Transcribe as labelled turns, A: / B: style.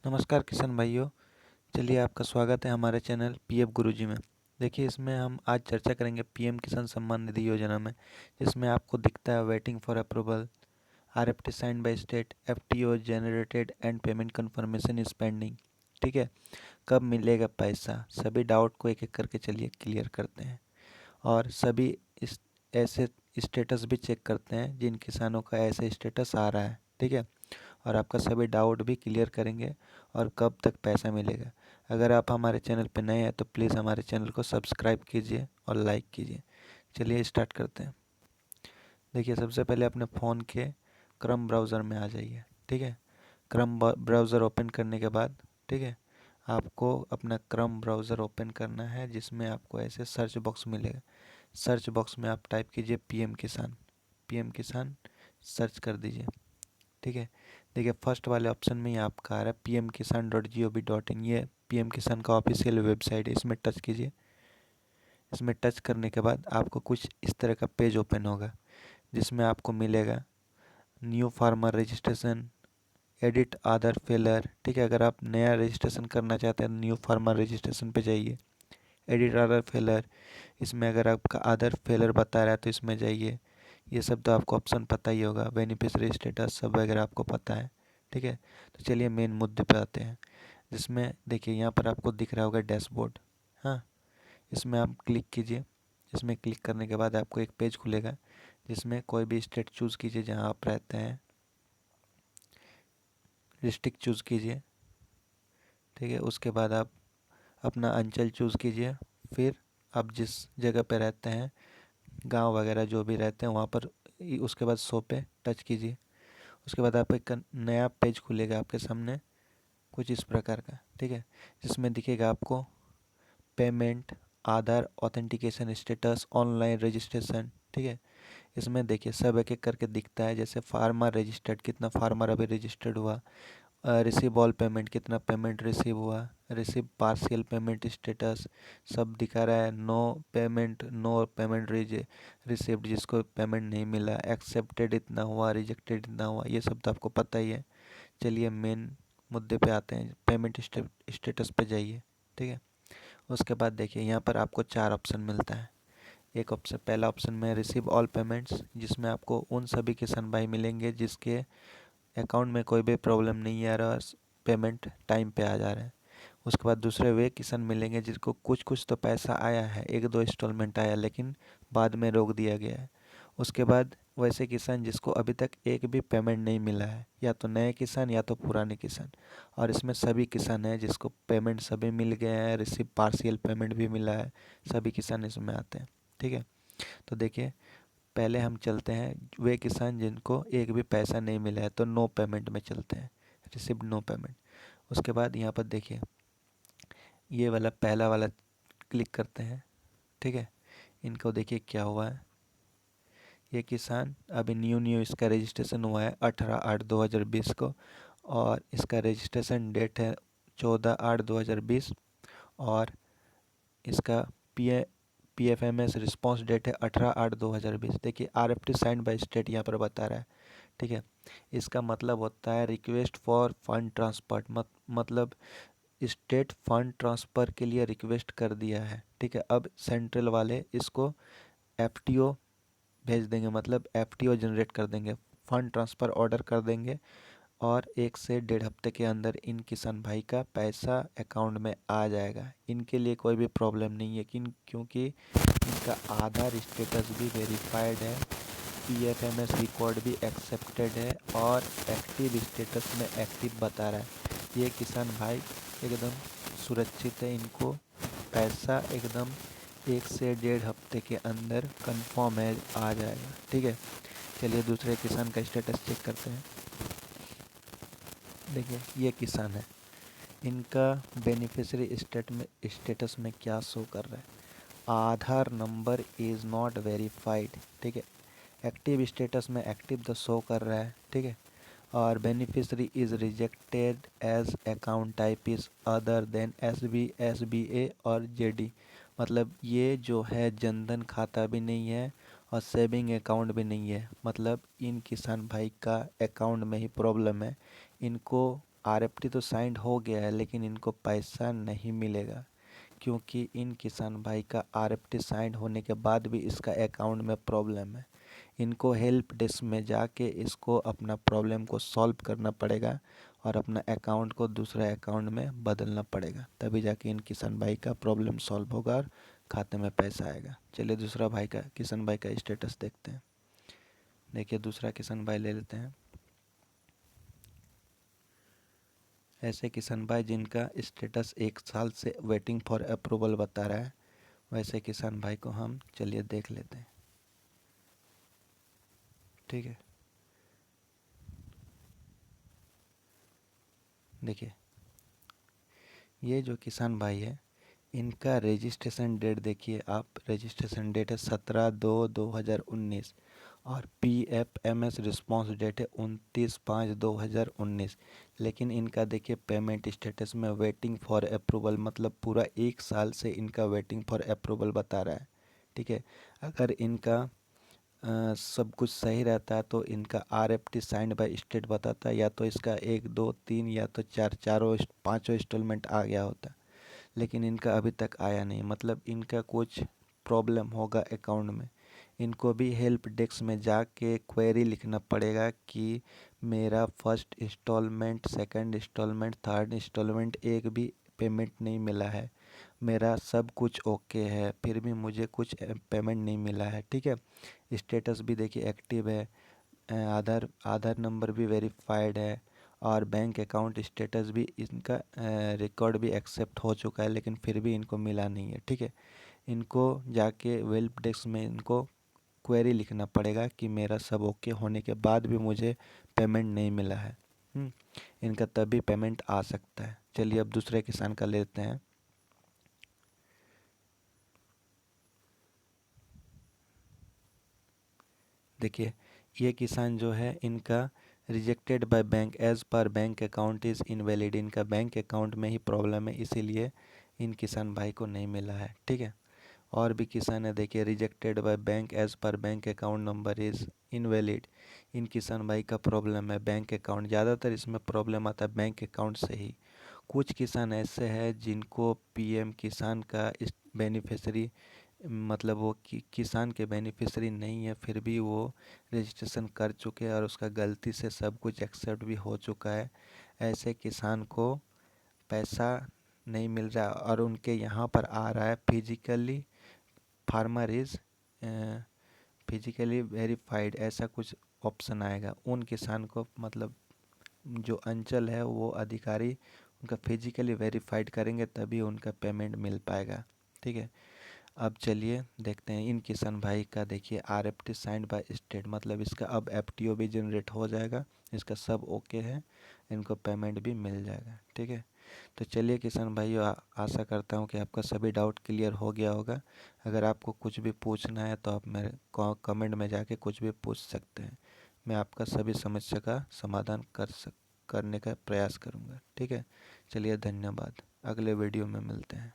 A: नमस्कार किसान भाइयों। चलिए आपका स्वागत है हमारे चैनल पीएफ गुरुजी में। देखिए इसमें हम आज चर्चा करेंगे पीएम किसान सम्मान निधि योजना में, जिसमें आपको दिखता है waiting for approval, RFT signed by state, FTO generated and payment confirmation is pending. ठीक है, कब मिलेगा पैसा, सभी डाउट को एक एक करके चलिए क्लियर करते हैं और सभी इस ऐसे स्टेटस भी चेक करते हैं जिन किसानों का ऐसे स्टेटस आ रहा है। ठीक है, और आपका सभी डाउट भी क्लियर करेंगे और कब तक पैसा मिलेगा। अगर आप हमारे चैनल पर नए हैं तो प्लीज़ हमारे चैनल को सब्सक्राइब कीजिए और लाइक कीजिए। चलिए स्टार्ट करते हैं। देखिए सबसे पहले अपने फ़ोन के क्रम ब्राउज़र में आ जाइए। ठीक है, क्रम ब्राउज़र ओपन करने के बाद, ठीक है, आपको अपना क्रम ब्राउज़र ओपन करना है, जिसमें आपको ऐसे सर्च बॉक्स मिलेगा। सर्च बॉक्स में आप टाइप कीजिए पीएम किसान। पीएम किसान सर्च कर दीजिए। ठीक है, देखिए फर्स्ट वाले ऑप्शन में ही आपका आ रहा है pmkisan.gov.in। ये पीएम किसान का ऑफिशियल वेबसाइट है, इसमें टच कीजिए। इसमें टच करने के बाद आपको कुछ इस तरह का पेज ओपन होगा, जिसमें आपको मिलेगा न्यू फार्मर रजिस्ट्रेशन, एडिट आधार फेलर। ठीक है, अगर आप नया रजिस्ट्रेशन करना चाहते हैं न्यू फार्मर रजिस्ट्रेशन पे जाइए। एडिट आधार फेलर, इसमें अगर आपका आधार फेलर बता रहा है तो इसमें जाइए। ये सब तो आपको ऑप्शन पता ही होगा, बेनिफिशियरी स्टेटस सब वगैरह आपको पता है। ठीक है, तो चलिए मेन मुद्दे पे आते हैं, जिसमें देखिए यहाँ पर आपको दिख रहा होगा डैशबोर्ड। हाँ, इसमें आप क्लिक कीजिए। इसमें क्लिक करने के बाद आपको एक पेज खुलेगा, जिसमें कोई भी स्टेट चूज़ कीजिए जहाँ आप रहते हैं। डिस्ट्रिक्ट चूज़ कीजिए। ठीक है, उसके बाद आप अपना अंचल चूज़ कीजिए। फिर आप जिस जगह पे रहते हैं, गांव वगैरह जो भी रहते हैं वहाँ पर उसके बाद शो पे टच कीजिए। उसके बाद आप एक नया पेज खुलेगा आपके सामने कुछ इस प्रकार का। ठीक है, जिसमें दिखेगा आपको पेमेंट, आधार ऑथेंटिकेशन स्टेटस, ऑनलाइन रजिस्ट्रेशन। ठीक है, इसमें देखिए सब एक एक करके दिखता है, जैसे फार्मर रजिस्टर्ड, कितना फार्मर अभी रजिस्टर्ड हुआ, रिसीव ऑल पेमेंट, कितना पेमेंट रिसीव हुआ, रिसीव पार्शियल पेमेंट स्टेटस सब दिखा रहा है। No payment, no payment received, जिसको पेमेंट नहीं मिला, एक्सेप्टेड इतना हुआ, रिजेक्टेड इतना हुआ, ये सब तो आपको पता ही है। चलिए मेन मुद्दे पे आते हैं, पेमेंट स्टेटस पे जाइए। ठीक है, उसके बाद देखिए यहाँ पर आपको चार ऑप्शन मिलता है। एक ऑप्शन, पहला ऑप्शन में रिसीव ऑल पेमेंट्स, जिसमें आपको उन सभी किसान भाई मिलेंगे जिसके अकाउंट में कोई भी प्रॉब्लम नहीं आ रहा, पेमेंट टाइम पे आ जा रहा है। उसके बाद दूसरे वे किसान मिलेंगे जिसको कुछ कुछ तो पैसा आया है, एक दो इंस्टॉलमेंट आया, लेकिन बाद में रोक दिया गया है। उसके बाद वैसे किसान जिसको अभी तक एक भी पेमेंट नहीं मिला है, या तो नए किसान या तो पुराने किसान। और इसमें सभी किसान हैं जिसको पेमेंट सभी मिल गए हैं, रिसीव पार्शियल पेमेंट भी मिला है, सभी किसान इसमें आते हैं। ठीक है, तो देखिए पहले हम चलते हैं वे किसान जिनको एक भी पैसा नहीं मिला है, तो नो पेमेंट में चलते हैं, रिसिव्ड नो पेमेंट। उसके बाद यहाँ पर देखिए ये वाला पहला वाला क्लिक करते हैं। ठीक है, इनको देखिए क्या हुआ है। ये किसान अभी न्यू न्यू इसका रजिस्ट्रेशन हुआ है 18/8/2020 को, और इसका रजिस्ट्रेशन डेट है 14/8/2020, और इसका पी PFMS रिस्पॉन्स डेट है 18/8/2020। देखिए RFT साइंड बाय स्टेट यहाँ पर बता रहा है। ठीक है, इसका मतलब होता है रिक्वेस्ट फॉर फंड ट्रांसफर, मतलब स्टेट फंड ट्रांसफ़र के लिए रिक्वेस्ट कर दिया है। ठीक है, अब सेंट्रल वाले इसको FTO भेज देंगे, मतलब FTO जनरेट कर देंगे, फंड ट्रांसफ़र ऑर्डर कर देंगे, और 1 से 1.5 हफ्ते के अंदर इन किसान भाई का पैसा अकाउंट में आ जाएगा। इनके लिए कोई भी प्रॉब्लम नहीं है, क्योंकि इनका आधार स्टेटस भी वेरीफाइड है, PFMS रिकॉर्ड भी एक्सेप्टेड है, और एक्टिव स्टेटस में एक्टिव बता रहा है। ये किसान भाई एकदम सुरक्षित है, इनको पैसा एकदम 1 से 1.5 हफ्ते के अंदर कंफर्म है आ जाएगा। ठीक है, चलिए दूसरे किसान का स्टेटस चेक करते हैं। देखिए ये किसान है, इनका बेनिफिशियरी स्टेटस में क्या शो कर रहा है, Aadhaar number is not verified. ठीक है, एक्टिव स्टेटस में एक्टिव तो शो कर रहा है। ठीक है, और beneficiary is rejected as account type is other than SBA और JD, मतलब ये जो है जनधन खाता भी नहीं है और सेविंग अकाउंट भी नहीं है, मतलब इन किसान भाई का अकाउंट में ही प्रॉब्लम है। इनको आरएफटी तो साइंड हो गया है, लेकिन इनको पैसा नहीं मिलेगा, क्योंकि इन किसान भाई का आरएफटी साइंड होने के बाद भी इसका अकाउंट में प्रॉब्लम है। इनको हेल्प डेस्क में जाके इसको अपना प्रॉब्लम को सॉल्व करना पड़ेगा और अपना अकाउंट को दूसरा अकाउंट में बदलना पड़ेगा, तभी जाके इन किसान भाई का प्रॉब्लम सॉल्व होगा और खाते में पैसा आएगा। चलिए दूसरा भाई का, किसान भाई का स्टेटस देखते हैं। देखिए दूसरा किसान भाई ले लेते हैं। ऐसे किसान भाई जिनका स्टेटस 1 साल से वेटिंग फॉर अप्रूवल बता रहा है, वैसे किसान भाई को हम चलिए देख लेते हैं। ठीक है, देखिए ये जो किसान भाई है, इनका रजिस्ट्रेशन डेट देखिए आप, रजिस्ट्रेशन डेट है 17/2/2019 और PFMS रिस्पॉन्स डेट है 29/5/2019। लेकिन इनका देखिए पेमेंट स्टेटस में वेटिंग फॉर अप्रूवल, मतलब पूरा 1 साल से इनका वेटिंग फॉर अप्रूवल बता रहा है। ठीक है, अगर इनका सब कुछ सही रहता है तो इनका RFT साइंड बाय स्टेट बताता है, या तो इसका 1 2 3 या तो चारों पाँचों इंस्टॉलमेंट आ गया होता, लेकिन इनका अभी तक आया नहीं, मतलब इनका कुछ प्रॉब्लम होगा अकाउंट में। इनको भी हेल्प डेस्क में जाके क्वेरी लिखना पड़ेगा कि मेरा first instalment, second instalment, third instalment एक भी पेमेंट नहीं मिला है, मेरा सब कुछ ओके है, फिर भी मुझे कुछ पेमेंट नहीं मिला है। ठीक है, स्टेटस भी देखिए एक्टिव है, आधार नंबर भी वेरीफाइड है और बैंक अकाउंट स्टेटस भी इनका रिकॉर्ड भी एक्सेप्ट हो चुका है, लेकिन फिर भी इनको मिला नहीं है। ठीक है, इनको जाके हेल्प डेस्क में इनको क्वेरी लिखना पड़ेगा कि मेरा सब ओके होने के बाद भी मुझे पेमेंट नहीं मिला है। इनका तभी पेमेंट आ सकता है। चलिए अब दूसरे किसान का लेते हैं। देखिए ये किसान जो है, इनका रिजेक्टेड बाय बैंक एज पर बैंक अकाउंट इज़ इनवैलिड, इनका बैंक अकाउंट में ही प्रॉब्लम है, इसीलिए इन किसान भाई को नहीं मिला है। ठीक है, और भी किसान है, देखिए रिजेक्टेड बाय बैंक एज पर bank account number is invalid, इन किसान भाई का प्रॉब्लम है बैंक अकाउंट, ज़्यादातर इसमें प्रॉब्लम आता है बैंक अकाउंट से ही। कुछ किसान ऐसे हैं जिनको PM किसान का इस बेनिफिशरी, मतलब वो किसान के बेनिफिशरी नहीं है, फिर भी वो रजिस्ट्रेशन कर चुके हैं और उसका गलती से सब कुछ एक्सेप्ट भी हो चुका है। ऐसे किसान को पैसा नहीं मिल रहा और उनके यहाँ पर आ रहा है physically farmer is physically verified, ऐसा कुछ ऑप्शन आएगा। उन किसान को, मतलब जो अंचल है वो अधिकारी उनका फिजिकली वेरीफाइड करेंगे तभी उनका पेमेंट मिल पाएगा। ठीक है, अब चलिए देखते हैं इन किसान भाई का। देखिए RFT साइंड बाय स्टेट, मतलब इसका अब FTO भी जनरेट हो जाएगा, इसका सब ओके है, इनको पेमेंट भी मिल जाएगा। ठीक है, तो चलिए किसान भाइयों, आशा करता हूँ कि आपका सभी डाउट क्लियर हो गया होगा। अगर आपको कुछ भी पूछना है तो आप मेरे कमेंट में जाके कुछ भी पूछ सकते हैं, मैं आपका सभी समस्या का समाधान करने का प्रयास करूँगा। ठीक है, चलिए धन्यवाद, अगले वीडियो में मिलते हैं।